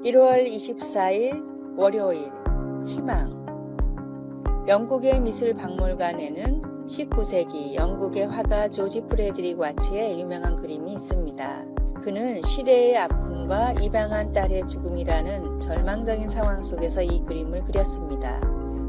1월 24일 월요일 희망. 영국의 미술박물관에는 19세기 영국의 화가 조지 프레드릭 와츠의 유명한 그림이 있습니다. 그는 시대의 아픔과 입양한 딸의 죽음이라는 절망적인 상황 속에서 이 그림을 그렸습니다.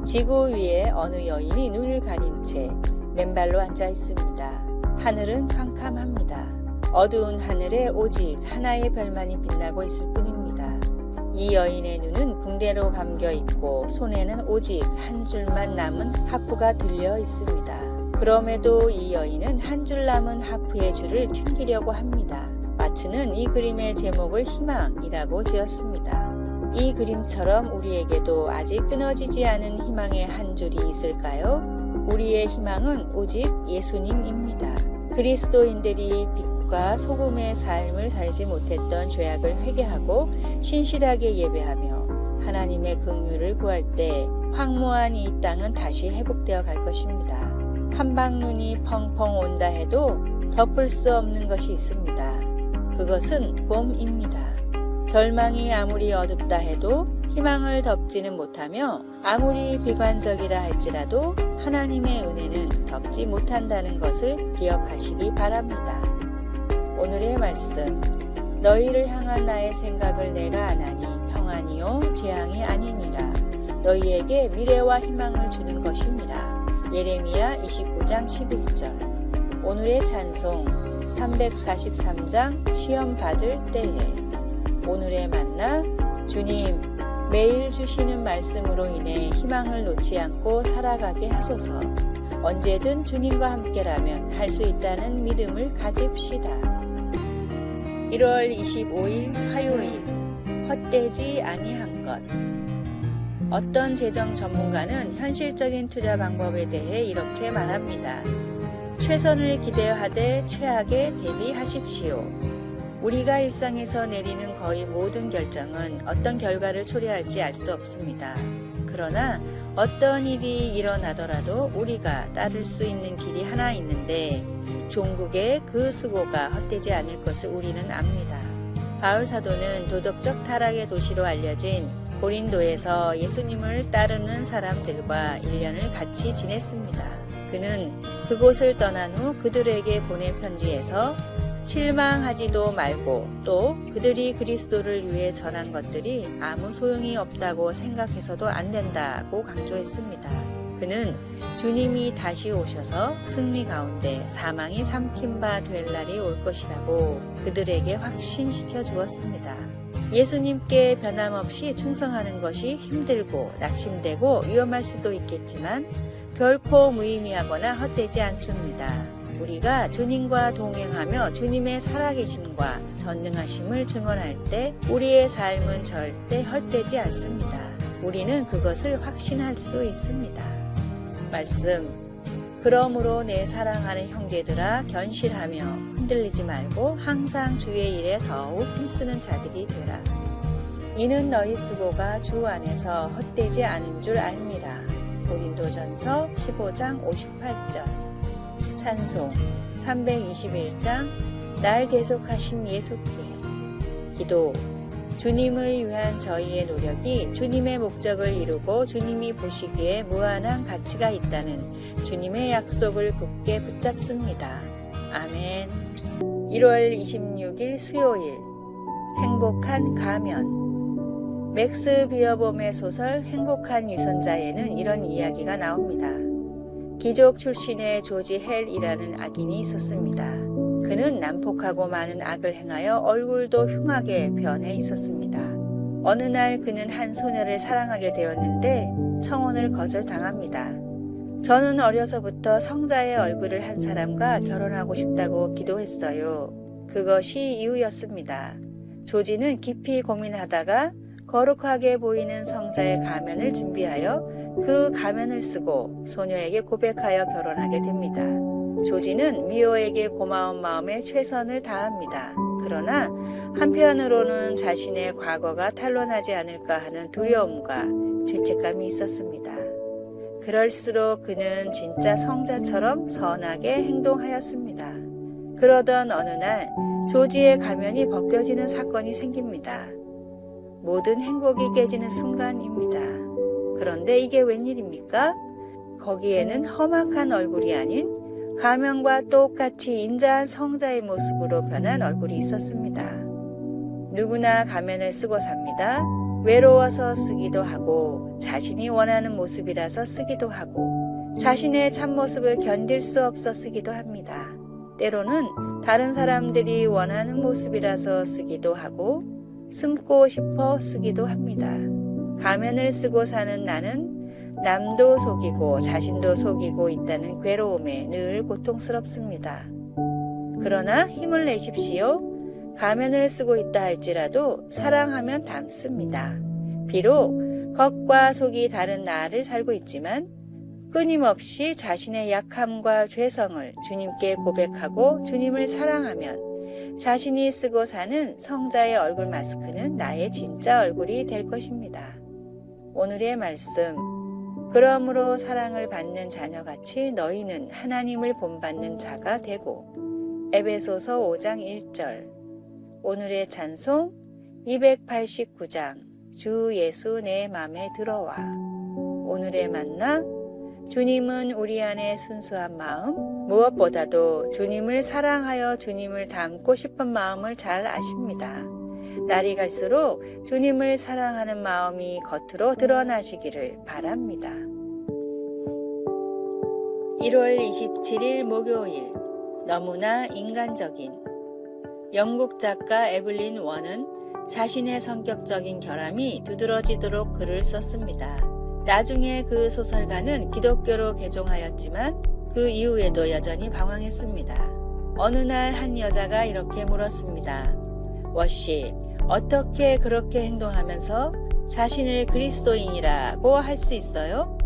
지구 위에 어느 여인이 눈을 가린 채 맨발로 앉아 있습니다. 하늘은 캄캄합니다. 어두운 하늘에 오직 하나의 별만이 빛나고 있을 뿐입니다. 이 여인의 눈은 붕대로 감겨 있고 손에는 오직 한 줄만 남은 하프가 들려 있습니다. 그럼에도 이 여인은 한 줄 남은 하프의 줄을 튕기려고 합니다. 와츠는 이 그림의 제목을 희망이라고 지었습니다. 이 그림처럼 우리에게도 아직 끊어지지 않은 희망의 한 줄이 있을까요? 우리의 희망은 오직 예수님입니다. 그리스도인들이 빛과 소금의 삶을 살지 못했던 죄악을 회개하고 신실하게 예배하며 하나님의 긍휼을 구할 때 황무한 이 땅은 다시 회복되어 갈 것입니다. 한방눈이 펑펑 온다 해도 덮을 수 없는 것이 있습니다. 그것은 봄입니다. 절망이 아무리 어둡다 해도 희망을 덮지는 못하며 아무리 비관적이라 할지라도 하나님의 은혜는 덮지 못한다는 것을 기억하시기 바랍니다. 오늘의 말씀. 너희를 향한 나의 생각을 내가 아나니 평안이요 재앙이 아니니라. 너희에게 미래와 희망을 주는 것이니라. 예레미야 29장 11절. 오늘의 찬송 343장 시험 받을 때에. 오늘의 만나. 주님, 매일 주시는 말씀으로 인해 희망을 놓지 않고 살아가게 하소서. 언제든 주님과 함께라면 할 수 있다는 믿음을 가집시다. 1월 25일 화요일. 헛되지 아니한 것. 어떤 재정 전문가는 현실적인 투자 방법에 대해 이렇게 말합니다. 최선을 기대하되 최악에 대비하십시오. 우리가 일상에서 내리는 거의 모든 결정은 어떤 결과를 초래할지 알 수 없습니다. 그러나 어떤 일이 일어나더라도 우리가 따를 수 있는 길이 하나 있는데 종국의 그 수고가 헛되지 않을 것을 우리는 압니다. 바울 사도는 도덕적 타락의 도시로 알려진 고린도에서 예수님을 따르는 사람들과 1년을 같이 지냈습니다. 그는 그곳을 떠난 후 그들에게 보낸 편지에서 실망하지도 말고 또 그들이 그리스도를 위해 전한 것들이 아무 소용이 없다고 생각해서도 안 된다고 강조했습니다. 그는 주님이 다시 오셔서 승리 가운데 사망이 삼킨 바 될 날이 올 것이라고 그들에게 확신시켜 주었습니다. 예수님께 변함없이 충성하는 것이 힘들고 낙심되고 위험할 수도 있겠지만 결코 무의미하거나 헛되지 않습니다. 우리가 주님과 동행하며 주님의 살아계심과 전능하심을 증언할 때 우리의 삶은 절대 헛되지 않습니다. 우리는 그것을 확신할 수 있습니다. 말씀. 그러므로 내 사랑하는 형제들아 견실하며 흔들리지 말고 항상 주의 일에 더욱 힘쓰는 자들이 되라. 이는 너희 수고가 주 안에서 헛되지 않은 줄 알미라. 고린도전서 15장 58절. 찬송 321장 날 계속하신 예수께. 기도. 주님을 위한 저희의 노력이 주님의 목적을 이루고 주님이 보시기에 무한한 가치가 있다는 주님의 약속을 굳게 붙잡습니다. 아멘. 1월 26일 수요일. 행복한 가면. 맥스 비어봄의 소설 행복한 유선자에는 이런 이야기가 나옵니다. 귀족 출신의 조지 헬이라는 악인이 있었습니다. 그는 난폭하고 많은 악을 행하여 얼굴도 흉하게 변해 있었습니다. 어느 날 그는 한 소녀를 사랑하게 되었는데 청혼을 거절당합니다. 저는 어려서부터 성자의 얼굴을 한 사람과 결혼하고 싶다고 기도했어요. 그것이 이유였습니다. 조지는 깊이 고민하다가 거룩하게 보이는 성자의 가면을 준비하여 그 가면을 쓰고 소녀에게 고백하여 결혼하게 됩니다. 조지는 미호에게 고마운 마음에 최선을 다합니다. 그러나 한편으로는 자신의 과거가 탄로나지 않을까 하는 두려움과 죄책감이 있었습니다. 그럴수록 그는 진짜 성자처럼 선하게 행동하였습니다. 그러던 어느 날 조지의 가면이 벗겨지는 사건이 생깁니다. 모든 행복이 깨지는 순간입니다. 그런데 이게 웬일입니까? 거기에는 험악한 얼굴이 아닌 가면과 똑같이 인자한 성자의 모습으로 변한 얼굴이 있었습니다. 누구나 가면을 쓰고 삽니다. 외로워서 쓰기도 하고 자신이 원하는 모습이라서 쓰기도 하고 자신의 참모습을 견딜 수 없어 쓰기도 합니다. 때로는 다른 사람들이 원하는 모습이라서 쓰기도 하고 숨고 싶어 쓰기도 합니다. 가면을 쓰고 사는 나는 남도 속이고 자신도 속이고 있다는 괴로움에 늘 고통스럽습니다. 그러나 힘을 내십시오. 가면을 쓰고 있다 할지라도 사랑하면 닮습니다. 비록 겉과 속이 다른 나를 살고 있지만 끊임없이 자신의 약함과 죄성을 주님께 고백하고 주님을 사랑하면 자신이 쓰고 사는 성자의 얼굴 마스크는 나의 진짜 얼굴이 될 것입니다. 오늘의 말씀, 그러므로 사랑을 받는 자녀같이 너희는 하나님을 본받는 자가 되고. 에베소서 5장 1절. 오늘의 찬송 289장 주 예수 내 맘에 들어와. 오늘의 만나, 주님은 우리 안에 순수한 마음, 무엇보다도 주님을 사랑하여 주님을 닮고 싶은 마음을 잘 아십니다. 날이 갈수록 주님을 사랑하는 마음이 겉으로 드러나시기를 바랍니다. 1월 27일 목요일, 너무나 인간적인. 영국 작가 에블린 원은 자신의 성격적인 결함이 두드러지도록 글을 썼습니다. 나중에 그 소설가는 기독교로 개종하였지만 그 이후에도 여전히 방황했습니다. 어느 날 한 여자가 이렇게 물었습니다. 워씨, 어떻게 그렇게 행동하면서 자신을 그리스도인이라고 할 수 있어요?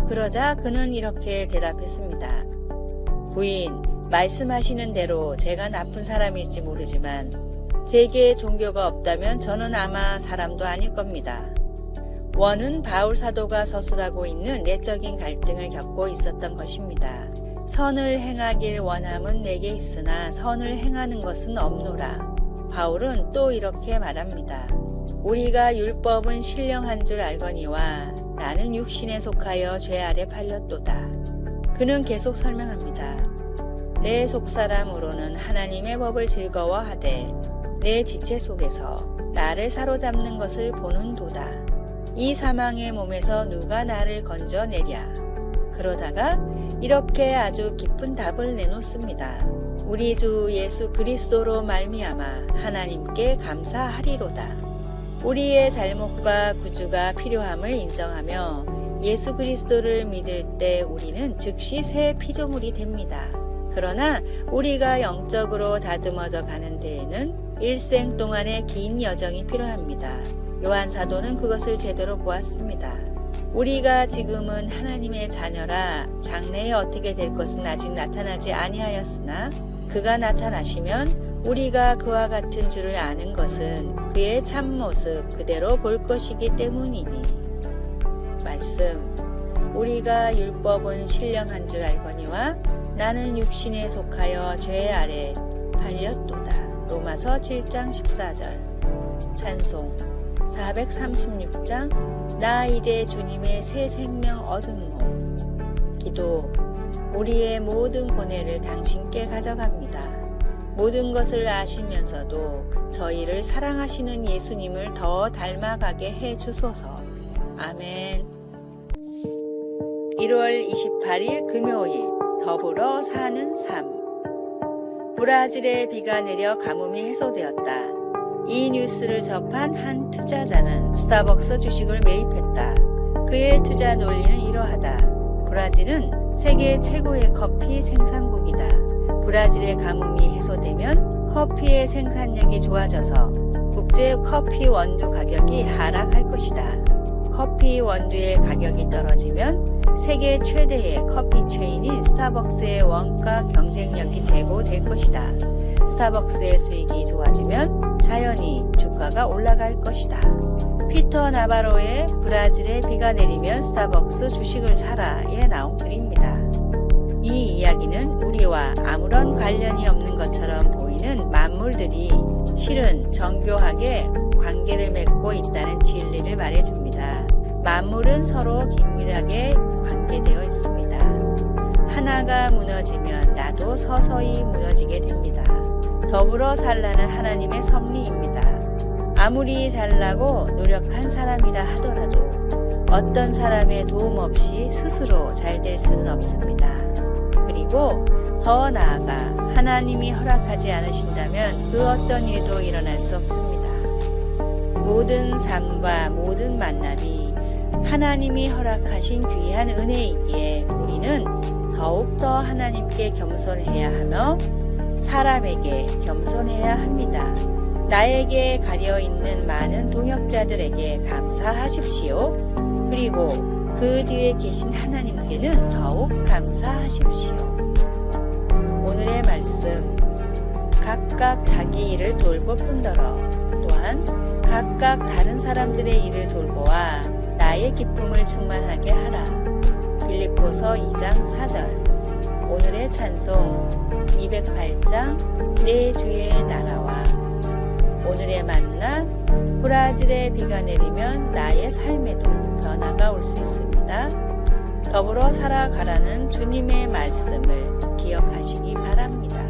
그러자 그는 이렇게 대답했습니다. 부인, 말씀하시는 대로 제가 나쁜 사람일지 모르지만 제게 종교가 없다면 저는 아마 사람도 아닐 겁니다. 원은 바울 사도가 서술하고 있는 내적인 갈등을 겪고 있었던 것입니다. 선을 행하길 원함은 내게 있으나 선을 행하는 것은 없노라. 바울은 또 이렇게 말합니다. 우리가 율법은 신령한 줄 알거니와 나는 육신에 속하여 죄 아래 팔렸도다. 그는 계속 설명합니다. 내 속사람으로는 하나님의 법을 즐거워하되 내 지체 속에서 나를 사로잡는 것을 보는도다. 이 사망의 몸에서 누가 나를 건져내랴. 그러다가 이렇게 아주 깊은 답을 내놓습니다. 우리 주 예수 그리스도로 말미암아 하나님께 감사하리로다. 우리의 잘못과 구주가 필요함을 인정하며 예수 그리스도를 믿을 때 우리는 즉시 새 피조물이 됩니다. 그러나 우리가 영적으로 다듬어져 가는 데에는 일생 동안의 긴 여정이 필요합니다. 요한 사도는 그것을 제대로 보았습니다. 우리가 지금은 하나님의 자녀라 장래에 어떻게 될 것은 아직 나타나지 아니하였으나 그가 나타나시면 우리가 그와 같은 줄을 아는 것은 그의 참모습 그대로 볼 것이기 때문이니. 말씀, 우리가 율법은 신령한 줄 알거니와 나는 육신에 속하여 죄 아래 팔렸도다. 로마서 7장 14절. 찬송 436장 나 이제 주님의 새 생명 얻음모. 기도, 우리의 모든 고뇌를 당신께 가져갑니다. 모든 것을 아시면서도 저희를 사랑하시는 예수님을 더 닮아가게 해 주소서. 아멘. 1월 28일 금요일, 더불어 사는 삶. 브라질에 비가 내려 가뭄이 해소되었다. 이 뉴스를 접한 한 투자자는 스타벅스 주식을 매입했다. 그의 투자 논리는 이러하다. 브라질은 세계 최고의 커피 생산국이다. 브라질의 가뭄이 해소되면 커피의 생산력이 좋아져서 국제 커피 원두 가격이 하락할 것이다. 커피 원두의 가격이 떨어지면 세계 최대의 커피 체인인 스타벅스의 원가 경쟁력이 제고될 것이다. 스타벅스의 수익이 좋아지면 자연히 주가가 올라갈 것이다. 피터 나바로의 브라질에 비가 내리면 스타벅스 주식을 사라에 나온 글입니다. 이 이야기는 우리와 아무런 관련이 없는 것처럼 보이는 만물들이 실은 정교하게 관계를 맺고 있다는 진리를 말해줍니다. 만물은 서로 긴밀하게 관계되어 있습니다. 하나가 무너지면 나도 서서히 무너지게 됩니다. 더불어 살라는 하나님의 섭리입니다. 아무리 잘나고 노력한 사람이라 하더라도 어떤 사람의 도움 없이 스스로 잘 될 수는 없습니다. 그리고 더 나아가 하나님이 허락하지 않으신다면 그 어떤 일도 일어날 수 없습니다. 모든 삶과 모든 만남이 하나님이 허락하신 귀한 은혜이기에 우리는 더욱더 하나님께 겸손해야 하며 사람에게 겸손해야 합니다. 나에게 가려있는 많은 동역자들에게 감사하십시오. 그리고 그 뒤에 계신 하나님께는 더욱 감사하십시오. 오늘의 말씀, 각각 자기 일을 돌볼 뿐더러 또한 각각 다른 사람들의 일을 돌보아 나의 기쁨을 충만하게 하라. 빌립보서 2장 4절. 오늘의 찬송 208장 내 주의 나라와. 오늘의 만나, 브라질에 비가 내리면 나의 삶에도 변화가 올 수 있습니다. 더불어 살아가라는 주님의 말씀을 기억하시기 바랍니다.